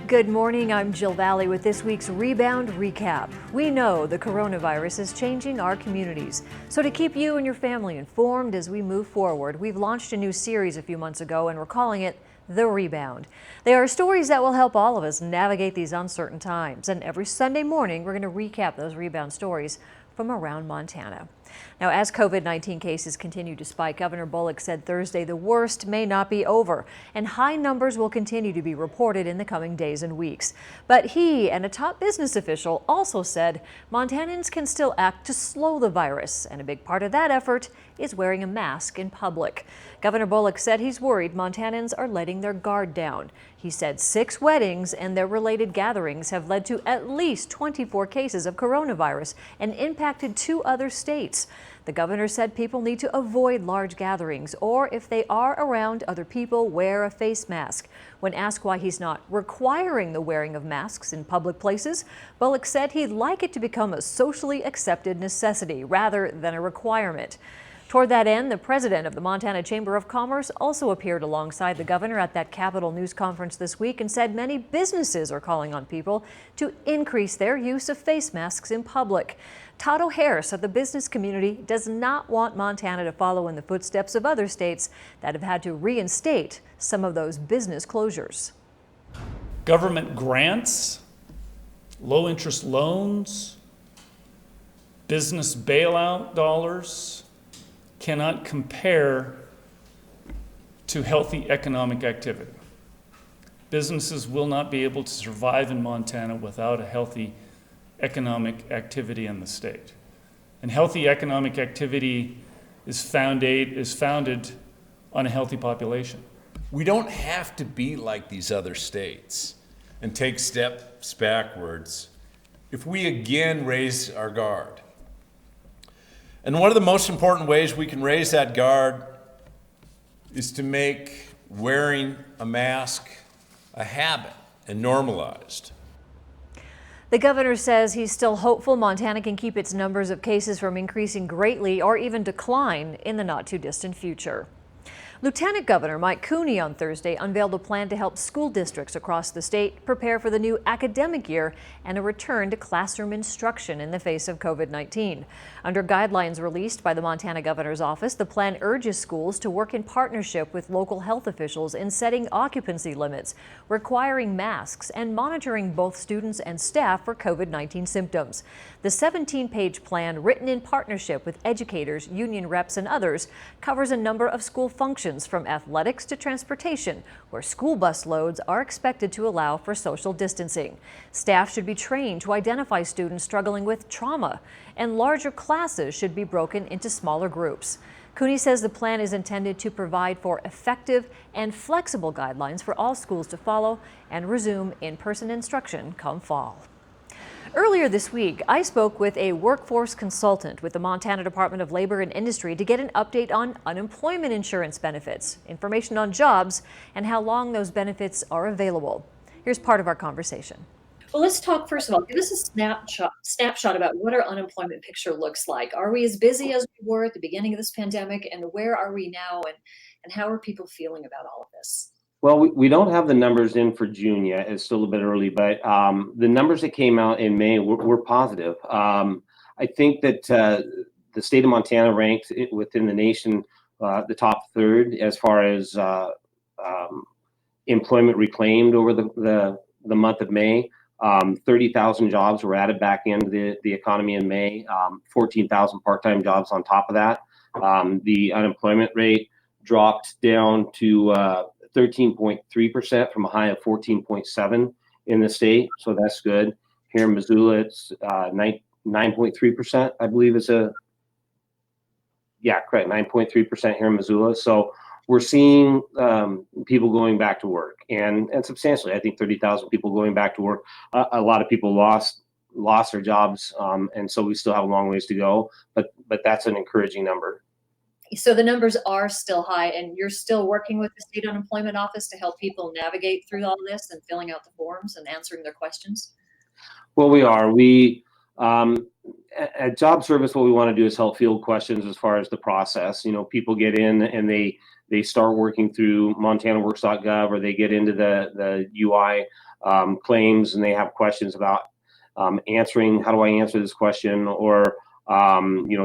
Good morning, I'm Jill Valley with this week's Rebound Recap. We know the coronavirus is changing our communities. So to keep you and your family informed as we move forward, we've launched a new series a few months ago and we're calling it The Rebound. They are stories that will help all of us navigate these uncertain times. And every Sunday morning, we're going to recap those rebound stories from around Montana. Now, as COVID-19 cases continue to spike, Governor Bullock said Thursday the worst may not be over, and high numbers will continue to be reported in the coming days and weeks. But he and a top business official also said Montanans can still act to slow the virus, and a big part of that effort is wearing a mask in public. Governor Bullock said he's worried Montanans are letting their guard down. He said 6 weddings and their related gatherings have led to at least 24 cases of coronavirus and impacted 2 other states. The governor said people need to avoid large gatherings, or if they are around other people, wear a face mask. When asked why he's not requiring the wearing of masks in public places, Bullock said he'd like it to become a socially accepted necessity rather than a requirement. Toward that end, the president of the Montana Chamber of Commerce also appeared alongside the governor at that Capitol News conference this week and said many businesses are calling on people to increase their use of face masks in public. Todd O'Harris of the business community does not want Montana to follow in the footsteps of other states that have had to reinstate some of those business closures. Government grants, low-interest loans, business bailout dollars cannot compare to healthy economic activity. Businesses will not be able to survive in Montana without a healthy economic activity in the state. And healthy economic activity is founded on a healthy population. We don't have to be like these other states and take steps backwards if we again raise our guard. And one of the most important ways we can raise that guard is to make wearing a mask a habit and normalized. The governor says he's still hopeful Montana can keep its numbers of cases from increasing greatly or even decline in the not too distant future. Lieutenant Governor Mike Cooney on Thursday unveiled a plan to help school districts across the state prepare for the new academic year and a return to classroom instruction in the face of COVID-19. Under guidelines released by the Montana Governor's Office, the plan urges schools to work in partnership with local health officials in setting occupancy limits, requiring masks, and monitoring both students and staff for COVID-19 symptoms. The 17-page plan, written in partnership with educators, union reps, and others, covers a number of school functions from athletics to transportation, where school bus loads are expected to allow for social distancing. Staff should be trained to identify students struggling with trauma, and larger classes should be broken into smaller groups. Cooney says the plan is intended to provide for effective and flexible guidelines for all schools to follow and resume in-person instruction come fall. Earlier this week, I spoke with a workforce consultant with the Montana Department of Labor and Industry to get an update on unemployment insurance benefits, information on jobs, and how long those benefits are available. Here's part of our conversation. Well, let's talk first of all, give us a snapshot about what our unemployment picture looks like. Are we as busy as we were at the beginning of this pandemic, and where are we now, and how are people feeling about all of this? Well, we don't have the numbers in for June yet. It's still a bit early, but the numbers that came out in May were positive. I think that the state of Montana ranked within the nation the top third as far as employment reclaimed over the month of May. 30,000 jobs were added back into the economy in May, 14,000 part-time jobs on top of that. The unemployment rate dropped down to 13.3% from a high of 14.7 in the state, so that's good. Here in Missoula, it's 9.3%, I believe is correct, 9.3% here in Missoula. So we're seeing people going back to work, and substantially, I think 30,000 people going back to work. A lot of people lost their jobs, and so we still have a long ways to go, but that's an encouraging number. So the numbers are still high, and you're still working with the state unemployment office to help people navigate through all this and filling out the forms and answering their questions? Well, we are. At Job Service, what we want to do is help field questions as far as the process. You know, people get in and they they start working through MontanaWorks.gov, or they get into the UI claims and they have questions about answering, how do I answer this question? Or,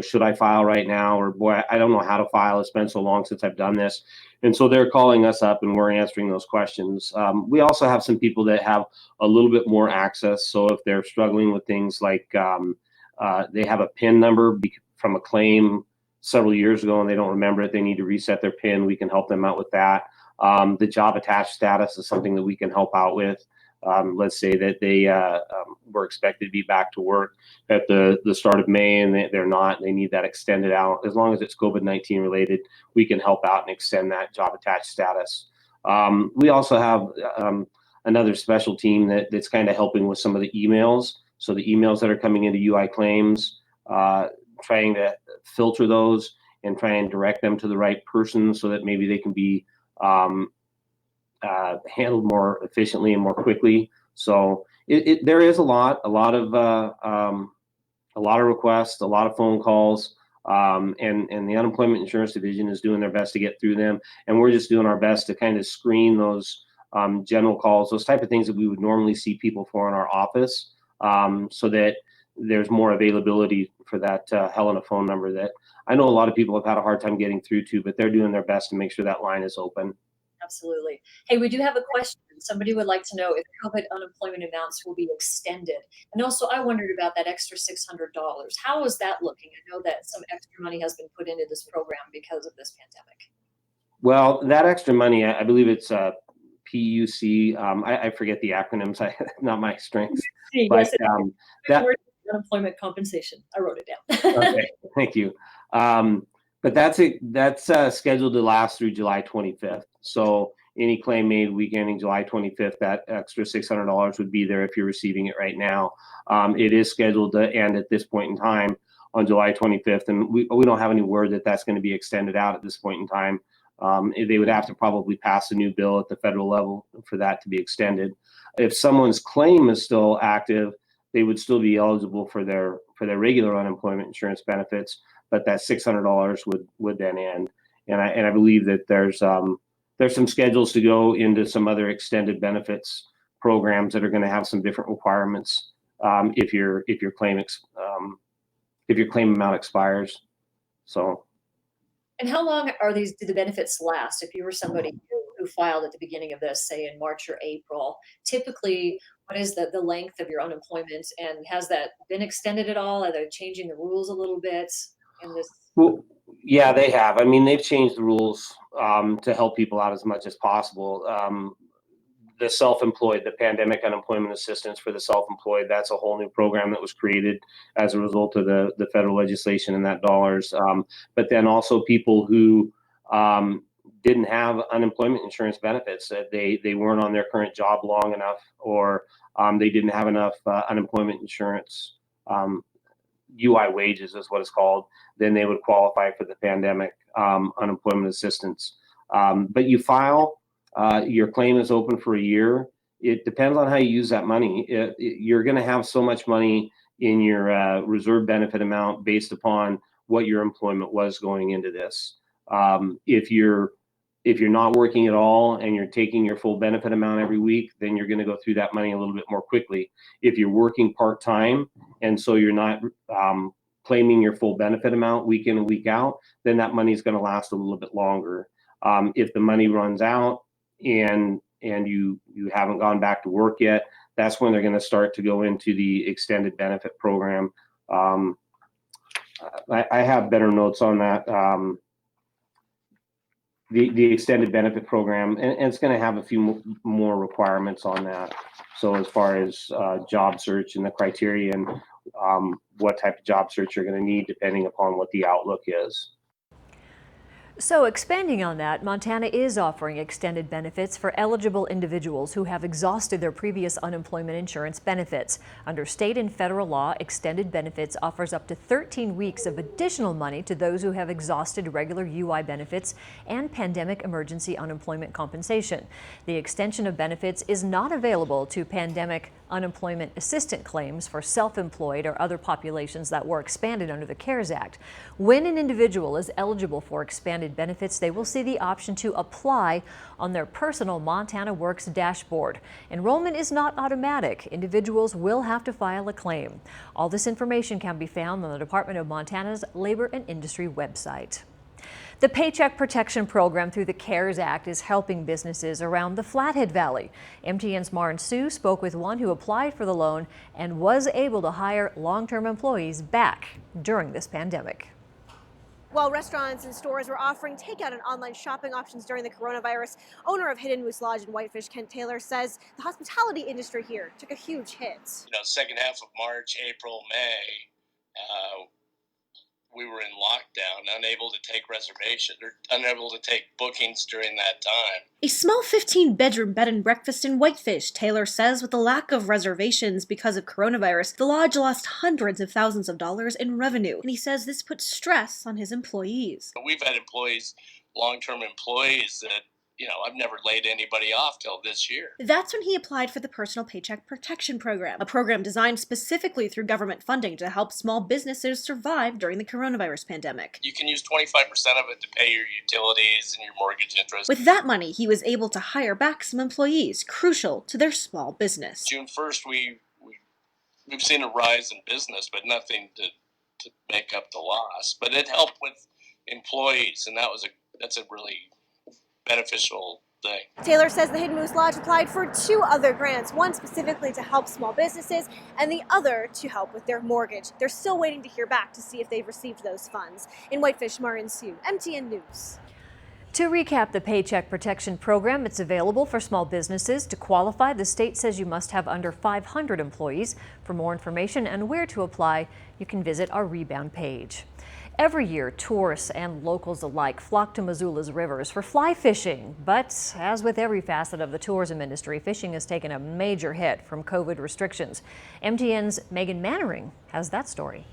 should I file right now? Or, boy, I don't know how to file. It's been so long since I've done this. And so they're calling us up and we're answering those questions. We also have some people that have a little bit more access. So if they're struggling with things like they have a PIN number from a claim several years ago and they don't remember it, they need to reset their PIN, we can help them out with that. The job attached status is something that we can help out with. Let's say that they were expected to be back to work at the start of May and they're not, and they need that extended out. As long as it's COVID-19 related, we can help out and extend that job attached status. We also have another special team that's kind of helping with some of the emails. So the emails that are coming into UI claims, trying to filter those and try and direct them to the right person so that maybe they can be handled more efficiently and more quickly. So there is a lot of requests, a lot of phone calls, and the Unemployment Insurance Division is doing their best to get through them. And we're just doing our best to kind of screen those general calls, those type of things that we would normally see people for in our office, so that there's more availability for that Helena phone number that I know a lot of people have had a hard time getting through to, but they're doing their best to make sure that line is open. Absolutely. Hey, we do have a question. Somebody would like to know if COVID unemployment amounts will be extended. And also, I wondered about that extra $600. How is that looking? I know that some extra money has been put into this program because of this pandemic. Well, that extra money, I believe it's PUC. I forget the acronyms. Not my strength. Yes, But that unemployment compensation. I wrote it down. okay, thank you. But that's scheduled to last through July 25th. So any claim made week ending July 25th, that extra $600 would be there if you're receiving it right now. It is scheduled to end at this point in time on July 25th, and we don't have any word that that's going to be extended out at this point in time. They would have to probably pass a new bill at the federal level for that to be extended. If someone's claim is still active, they would still be eligible for their regular unemployment insurance benefits, but that $600 would then end. And I believe that there's some schedules to go into some other extended benefits programs that are going to have some different requirements if your claim amount expires. So. And how long do the benefits last? If you were somebody who filed at the beginning of this, say in March or April, typically, what is the length of your unemployment, and has that been extended at all? Are they changing the rules a little bit in this? Well, yeah, they have. I mean, they've changed the rules to help people out as much as possible. The self-employed, the pandemic unemployment assistance for the self-employed, that's a whole new program that was created as a result of the federal legislation and that dollars. But then also people who didn't have unemployment insurance benefits, that they weren't on their current job long enough, or they didn't have enough unemployment insurance, UI wages is what it's called, then they would qualify for the pandemic unemployment assistance. But you file, your claim is open for a year. It depends on how you use that money. You're going to have so much money in your reserve benefit amount based upon what your employment was going into this. If you're not working at all and you're taking your full benefit amount every week, then you're going to go through that money a little bit more quickly. If you're working part-time and so you're not claiming your full benefit amount week in and week out, then that money is going to last a little bit longer. If the money runs out and you haven't gone back to work yet, that's when they're going to start to go into the extended benefit program. I have better notes on that. The extended benefit program, and it's going to have a few more requirements on that. So as far as job search and the criteria and what type of job search you're going to need depending upon what the outlook is. So expanding on that, Montana is offering extended benefits for eligible individuals who have exhausted their previous unemployment insurance benefits. Under state and federal law, extended benefits offers up to 13 weeks of additional money to those who have exhausted regular UI benefits and pandemic emergency unemployment compensation. The extension of benefits is not available to pandemic unemployment assistance claims for self-employed or other populations that were expanded under the CARES Act. When an individual is eligible for expanded benefits, they will see the option to apply on their personal Montana Works dashboard. Enrollment is not automatic. Individuals will have to file a claim. All this information can be found on the Department of Montana's Labor and Industry website. The Paycheck Protection Program through the CARES Act is helping businesses around the Flathead Valley. MTN's Maren Sue spoke with one who applied for the loan and was able to hire long-term employees back during this pandemic. While restaurants and stores were offering takeout and online shopping options during the coronavirus, owner of Hidden Moose Lodge in Whitefish, Kent Taylor, says the hospitality industry here took a huge hit. Second half of March, April, May, we were in lockdown, unable to take reservations or unable to take bookings during that time. A small 15-bedroom bed and breakfast in Whitefish, Taylor says with the lack of reservations because of coronavirus, the lodge lost hundreds of thousands of dollars in revenue. And he says this put stress on his employees. We've had employees, long-term employees that, I've never laid anybody off till this year. That's when he applied for the Personal Paycheck Protection Program, a program designed specifically through government funding to help small businesses survive during the coronavirus pandemic. You can use 25% of it to pay your utilities and your mortgage interest. With that money, he was able to hire back some employees, crucial to their small business. June 1st, we've seen a rise in business, but nothing to make up the loss. But it helped with employees, and that's a really beneficial thing. Taylor says the Hidden Moose Lodge applied for 2 other grants, one specifically to help small businesses and the other to help with their mortgage. They're still waiting to hear back to see if they've received those funds. In Whitefish, Maren Sue, MTN News. To recap the Paycheck Protection Program, it's available for small businesses. To qualify, the state says you must have under 500 employees. For more information and where to apply, you can visit our Rebound page. Every year, tourists and locals alike flock to Missoula's rivers for fly fishing. But as with every facet of the tourism industry, fishing has taken a major hit from COVID restrictions. MTN's Megan Mannering has that story.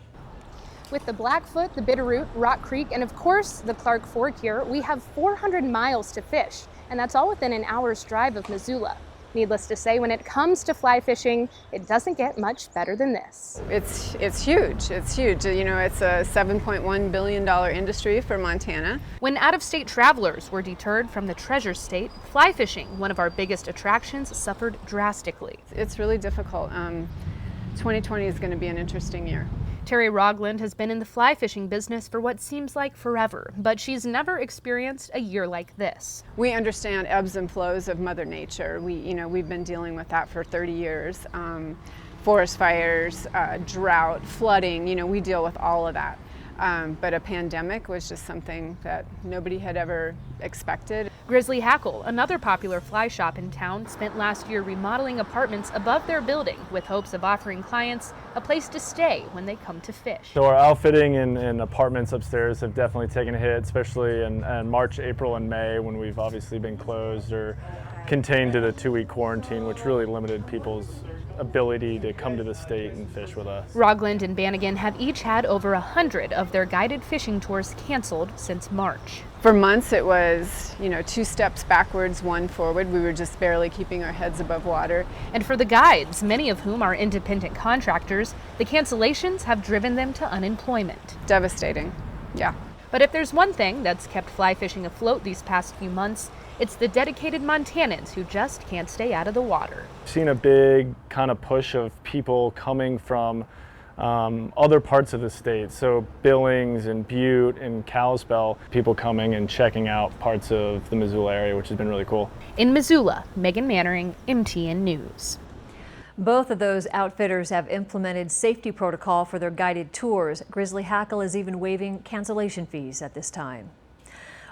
With the Blackfoot, the Bitterroot, Rock Creek, and of course the Clark Fork here, we have 400 miles to fish, and that's all within an hour's drive of Missoula. Needless to say, when it comes to fly fishing, it doesn't get much better than this. It's huge. It's huge. It's a $7.1 billion industry for Montana. When out-of-state travelers were deterred from the Treasure State, fly fishing, one of our biggest attractions, suffered drastically. It's really difficult. 2020 is going to be an interesting year. Terry Rogland has been in the fly fishing business for what seems like forever, but she's never experienced a year like this. We understand ebbs and flows of Mother Nature. We've been dealing with that for 30 years. Forest fires, drought, flooding, we deal with all of that. But a pandemic was just something that nobody had ever expected. Grizzly Hackle, another popular fly shop in town, spent last year remodeling apartments above their building with hopes of offering clients a place to stay when they come to fish. So our outfitting and apartments upstairs have definitely taken a hit, especially in March, April, and May when we've obviously been closed or contained to the 2-week quarantine, which really limited people's ability to come to the state and fish with us. Rogland and Bannigan have each had over 100 of their guided fishing tours canceled since March. For months it was, 2 steps backwards, 1 forward. We were just barely keeping our heads above water. And for the guides, many of whom are independent contractors, the cancellations have driven them to unemployment. Devastating, yeah. But if there's one thing that's kept fly fishing afloat these past few months, it's the dedicated Montanans who just can't stay out of the water. We've seen a big kind of push of people coming from other parts of the state. So Billings and Butte and Kalispell, people coming and checking out parts of the Missoula area, which has been really cool. In Missoula, Megan Mannering, MTN News. Both of those outfitters have implemented safety protocol for their guided tours. Grizzly Hackle is even waiving cancellation fees at this time.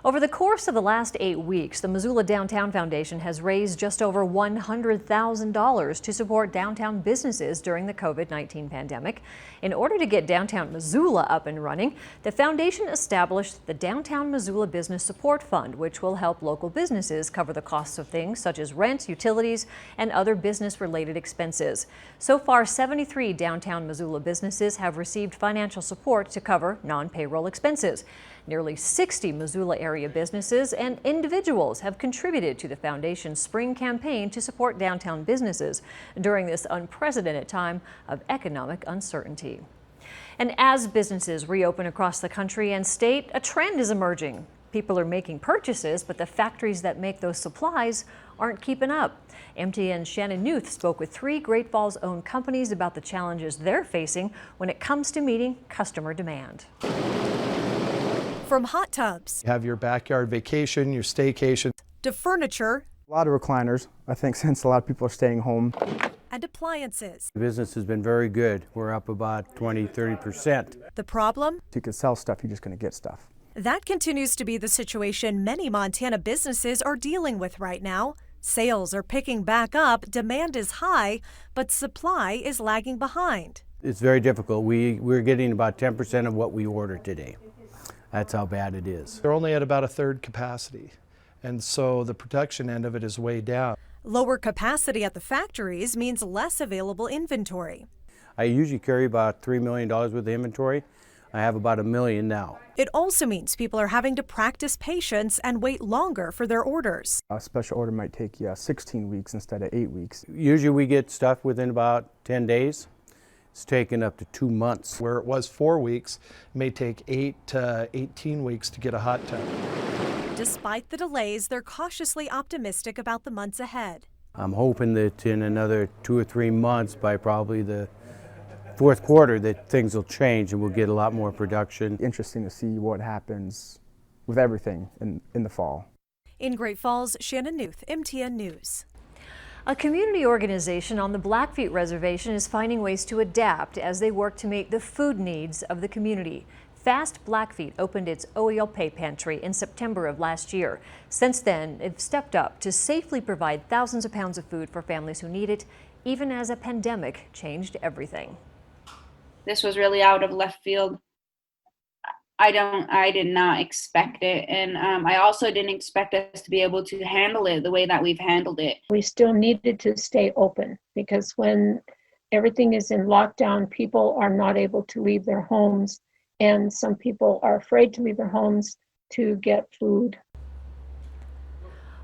Over the course of the last 8 weeks, the Missoula Downtown Foundation has raised just over $100,000 to support downtown businesses during the COVID-19 pandemic. In order to get downtown Missoula up and running, the foundation established the Downtown Missoula Business Support Fund, which will help local businesses cover the costs of things such as rent, utilities, and other business-related expenses. So far, 73 downtown Missoula businesses have received financial support to cover non-payroll expenses. Nearly 60 Missoula area businesses and individuals have contributed to the foundation's spring campaign to support downtown businesses during this unprecedented time of economic uncertainty. And as businesses reopen across the country and state, a trend is emerging. People are making purchases, but the factories that make those supplies aren't keeping up. MTN's Shannon Newth spoke with 3 Great Falls-owned companies about the challenges they're facing when it comes to meeting customer demand. From hot tubs, You have your backyard vacation, your staycation. to furniture, A lot of recliners, I think, since a lot of people are staying home. and appliances. The business has been very good. We're up about 20-30%. The problem? If you can sell stuff, you're just going to get stuff. That continues to be the situation many Montana businesses are dealing with right now. Sales are picking back up, demand is high, but supply is lagging behind. It's very difficult. We're getting about 10% of what we order today. That's how bad it is. They're only at about a third capacity, and so the production end of it is way down. Lower capacity at the factories means less available inventory. I usually carry about $3 million worth of inventory. I have about $1 million now. It also means people are having to practice patience and wait longer for their orders. A special order might take you 16 weeks instead of 8 weeks. Usually we get stuff within about 10 days. It's taken up to 2 months. Where it was 4 weeks, it may take 8 to 18 weeks to get a hot tub. Despite the delays, they're cautiously optimistic about the months ahead. I'm hoping that in another 2 or 3 months, by probably the fourth quarter, that things will change and we'll get a lot more production. Interesting to see what happens with everything in the fall. In Great Falls, Shannon Newth, MTN News. A community organization on the Blackfeet Reservation is finding ways to adapt as they work to meet the food needs of the community. Fast Blackfeet opened its OEL Pay Pantry in September of last year. Since then, it's stepped up to safely provide thousands of pounds of food for families who need it, even as a pandemic changed everything. This was really out of left field. I did not expect it. And I also didn't expect us to be able to handle it the way that we've handled it. We still needed to stay open because when everything is in lockdown, people are not able to leave their homes. And some people are afraid to leave their homes to get food.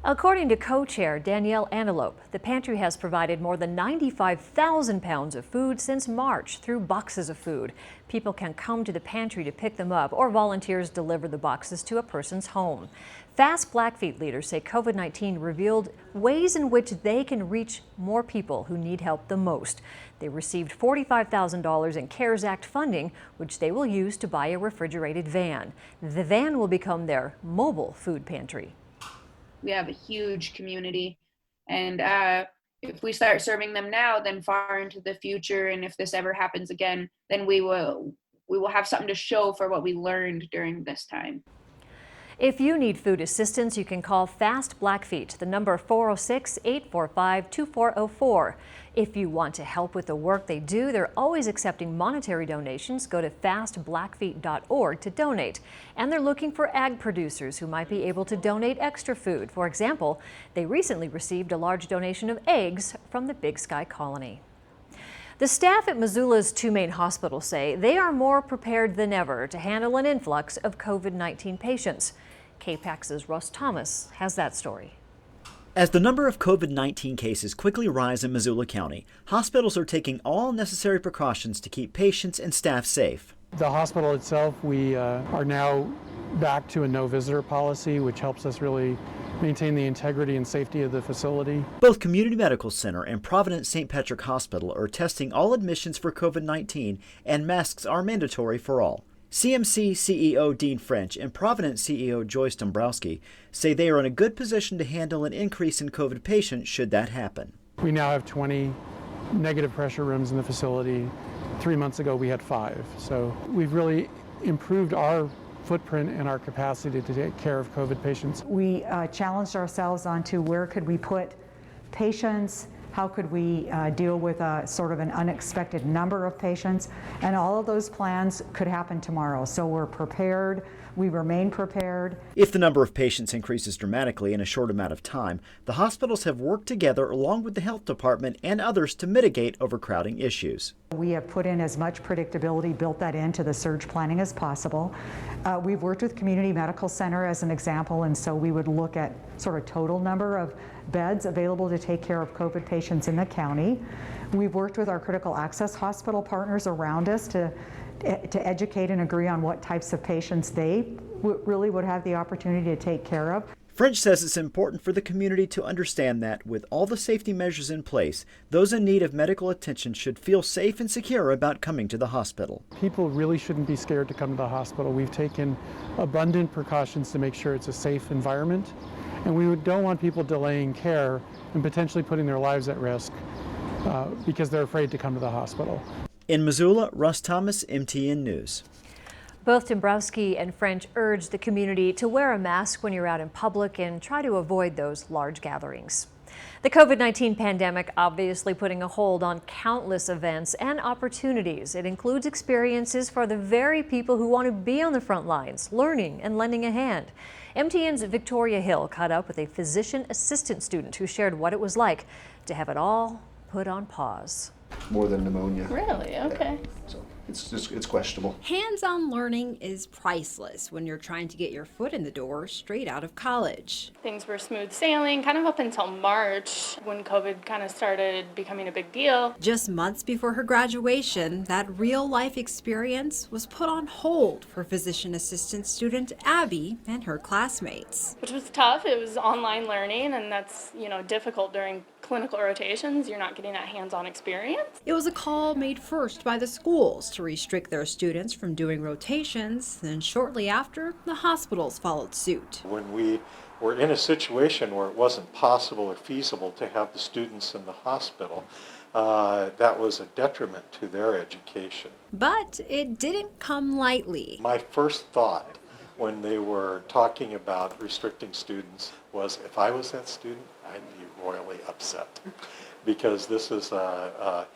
According to co-chair Danielle Antelope, the pantry has provided more than 95,000 pounds of food since March through boxes of food. People can come to the pantry to pick them up, or volunteers deliver the boxes to a person's home. Fast Blackfeet leaders say COVID-19 revealed ways in which they can reach more people who need help the most. They received $45,000 in CARES Act funding, which they will use to buy a refrigerated van. The van will become their mobile food pantry. We have a huge community, and if we start serving them now, then far into the future, and if this ever happens again, then we will have something to show for what we learned during this time. If you need food assistance, you can call Fast Blackfeet, the number 406-845-2404. If you want to help with the work they do, they're always accepting monetary donations. Go to fastblackfeet.org to donate. And they're looking for ag producers who might be able to donate extra food. For example, they recently received a large donation of eggs from the Big Sky Colony. The staff at Missoula's 2 main hospitals say they are more prepared than ever to handle an influx of COVID-19 patients. KPAX's Russ Thomas has that story. As the number of COVID-19 cases quickly rise in Missoula County, hospitals are taking all necessary precautions to keep patients and staff safe. The hospital itself, we are now back to a no visitor policy, which helps us really maintain the integrity and safety of the facility. Both Community Medical Center and Providence St. Patrick Hospital are testing all admissions for COVID-19, and masks are mandatory for all. CMC CEO Dean French and Providence CEO Joyce Dombrowski say they are in a good position to handle an increase in COVID patients should that happen. We now have 20 negative pressure rooms in the facility. 3 months ago we had 5. So we've really improved our footprint and our capacity to take care of COVID patients. We challenged ourselves onto where could we put patients, How could we deal with a sort of an unexpected number of patients? And all of those plans could happen tomorrow. So we're prepared. We remain prepared. If the number of patients increases dramatically in a short amount of time, the hospitals have worked together along with the health department and others to mitigate overcrowding issues. We have put in as much predictability, built that into the surge planning as possible. We've worked with Community Medical Center as an example, and so we would look at sort of total number of beds available to take care of COVID patients in the county. We've worked with our critical access hospital partners around us to educate and agree on what types of patients they really would have the opportunity to take care of. French says it's important for the community to understand that with all the safety measures in place, those in need of medical attention should feel safe and secure about coming to the hospital. People really shouldn't be scared to come to the hospital. We've taken abundant precautions to make sure it's a safe environment, and we don't want people delaying care and potentially putting their lives at risk because they're afraid to come to the hospital. In Missoula, Russ Thomas, MTN News. Both Dombrowski and French urged the community to wear a mask when you're out in public and try to avoid those large gatherings. The COVID-19 pandemic obviously putting a hold on countless events and opportunities. It includes experiences for the very people who want to be on the front lines, learning and lending a hand. MTN's Victoria Hill caught up with a physician assistant student who shared what it was like to have it all put on pause. More than pneumonia. Really? Okay. So it's questionable. Hands-on learning is priceless when you're trying to get your foot in the door straight out of college. Things were smooth sailing kind of up until March when COVID kind of started becoming a big deal. Just months before her graduation, that real-life experience was put on hold for physician assistant student Abby and her classmates. Which was tough. It was online learning, and that's, difficult during clinical rotations. You're not getting that hands-on experience. It was a call made first by the schools to restrict their students from doing rotations, then shortly after, the hospitals followed suit. When we were in a situation where it wasn't possible or feasible to have the students in the hospital, that was a detriment to their education. But it didn't come lightly. My first thought when they were talking about restricting students was, if I was that student, I'd be royally upset, because this is a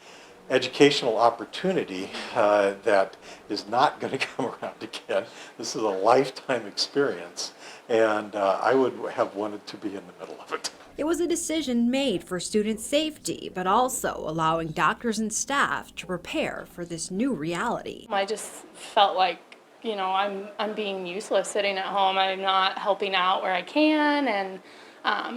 educational opportunity that is not going to come around again. This is a lifetime experience, and I would have wanted to be in the middle of it. It was a decision made for student safety, but also allowing doctors and staff to prepare for this new reality. I just felt like, I'm being useless sitting at home. I'm not helping out where I can, and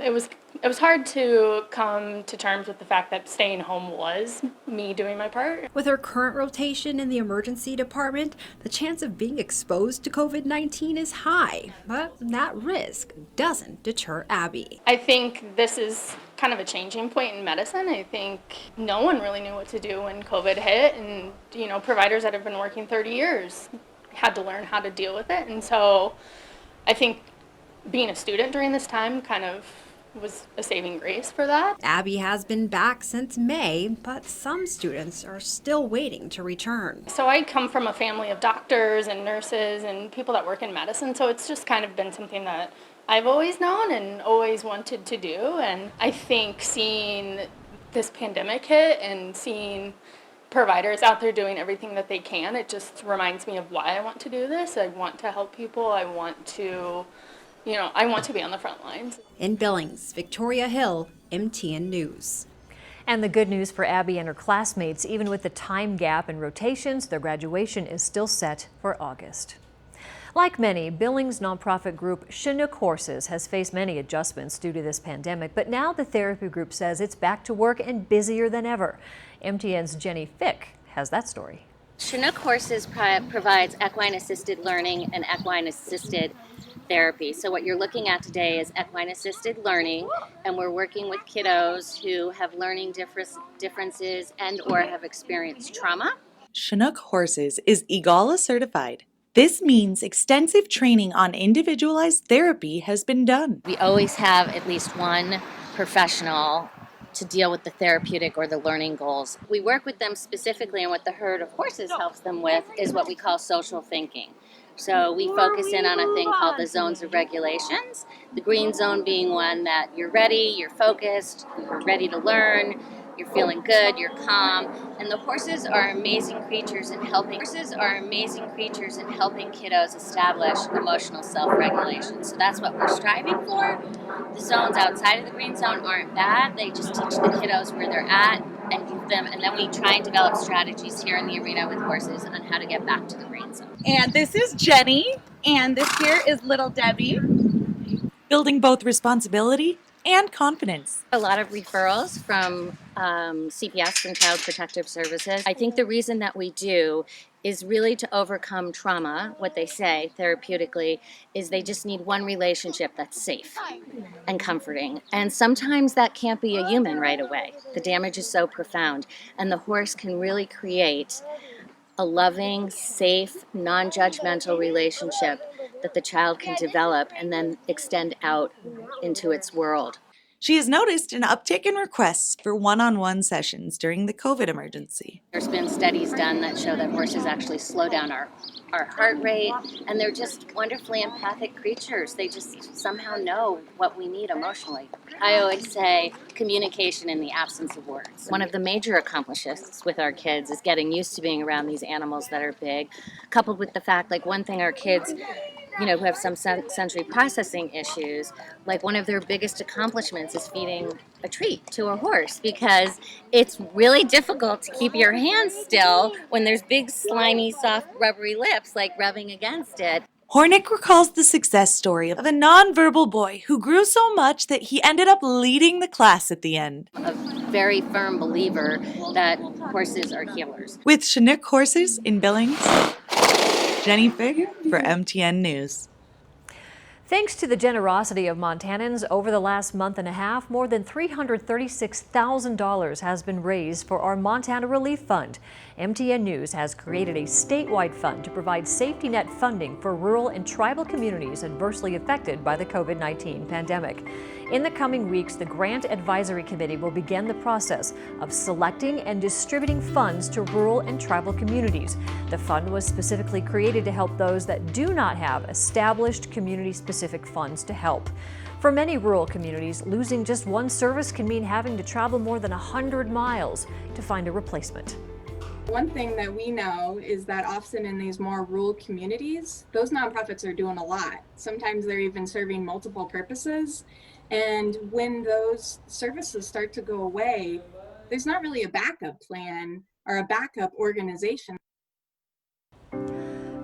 it was hard to come to terms with the fact that staying home was me doing my part. With her current rotation in the emergency department, the chance of being exposed to COVID-19 is high, but that risk doesn't deter Abby. I think this is kind of a changing point in medicine. I think no one really knew what to do when COVID hit, and providers that have been working 30 years had to learn how to deal with it. And so I think being a student during this time kind of was a saving grace for that. Abby has been back since May, but some students are still waiting to return. So I come from a family of doctors and nurses and people that work in medicine, so it's just kind of been something that I've always known and always wanted to do. And I think seeing this pandemic hit and seeing providers out there doing everything that they can, it just reminds me of why I want to do this. I want to help people. I want to be on the front lines. In Billings, Victoria Hill, MTN News. And the good news for Abby and her classmates, even with the time gap in rotations, their graduation is still set for August. Like many, Billings nonprofit group Chinook Horses has faced many adjustments due to this pandemic, but now the therapy group says it's back to work and busier than ever. MTN's Jenny Fick has that story. Chinook Horses provides equine-assisted learning and equine-assisted therapy. So what you're looking at today is equine-assisted learning, and we're working with kiddos who have learning differences and or have experienced trauma. Chinook Horses is EGALA certified. This means extensive training on individualized therapy has been done. We always have at least one professional to deal with the therapeutic or the learning goals. We work with them specifically, and what the herd of horses helps them with is what we call social thinking. So we focus in on a thing called the zones of regulations. The green zone being one that you're ready, you're focused, you're ready to learn, you're feeling good, you're calm. And the horses are amazing creatures in helping kiddos establish emotional self-regulation. So that's what we're striving for. The zones outside of the green zone aren't bad. They just teach the kiddos where they're at and give them, and then we try and develop strategies here in the arena with horses on how to get back to the green zone. And this is Jenny, and this here is Little Debbie, building both responsibility and confidence. A lot of referrals from CPS, from Child Protective Services. I think the reason that we do is really to overcome trauma. What they say therapeutically is they just need one relationship that's safe and comforting. And sometimes that can't be a human right away. The damage is so profound, and the horse can really create a loving, safe, non-judgmental relationship that the child can develop and then extend out into its world. She has noticed an uptick in requests for one-on-one sessions during the COVID emergency. There's been studies done that show that horses actually slow down our heart rate, and they're just wonderfully empathic creatures. They just somehow know what we need emotionally. I always say communication in the absence of words. One of the major accomplishments with our kids is getting used to being around these animals that are big, coupled with the fact, like one thing our kids, who have some sensory processing issues, like one of their biggest accomplishments is feeding a treat to a horse, because it's really difficult to keep your hands still when there's big, slimy, soft, rubbery lips, like rubbing against it. Hornick recalls the success story of a nonverbal boy who grew so much that he ended up leading the class at the end. A very firm believer that horses are healers. With Chinook Horses in Billings, Jenny Fig for MTN News. Thanks to the generosity of Montanans, over the last month and a half, more than $336,000 has been raised for our Montana Relief Fund. MTN News has created a statewide fund to provide safety net funding for rural and tribal communities adversely affected by the COVID-19 pandemic. In the coming weeks, the Grant Advisory Committee will begin the process of selecting and distributing funds to rural and tribal communities. The fund was specifically created to help those that do not have established community-specific funds to help. For many rural communities, losing just one service can mean having to travel more than 100 miles to find a replacement. One thing that we know is that often in these more rural communities, those nonprofits are doing a lot. Sometimes they're even serving multiple purposes. And when those services start to go away, there's not really a backup plan or a backup organization.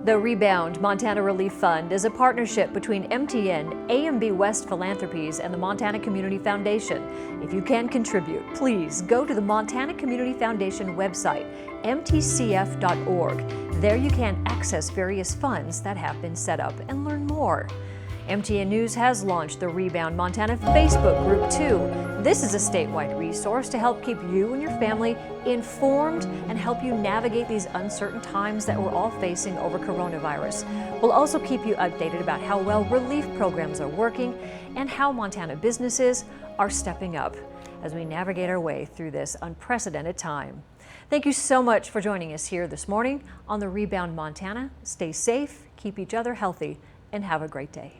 The Rebound Montana Relief Fund is a partnership between MTN, AMB West Philanthropies, and the Montana Community Foundation. If you can contribute, please go to the Montana Community Foundation website, mtcf.org. There you can access various funds that have been set up and learn more. MTN News has launched the Rebound Montana Facebook group too. This is a statewide resource to help keep you and your family informed and help you navigate these uncertain times that we're all facing over coronavirus. We'll also keep you updated about how well relief programs are working and how Montana businesses are stepping up as we navigate our way through this unprecedented time. Thank you so much for joining us here this morning on the Rebound Montana. Stay safe, keep each other healthy, and have a great day.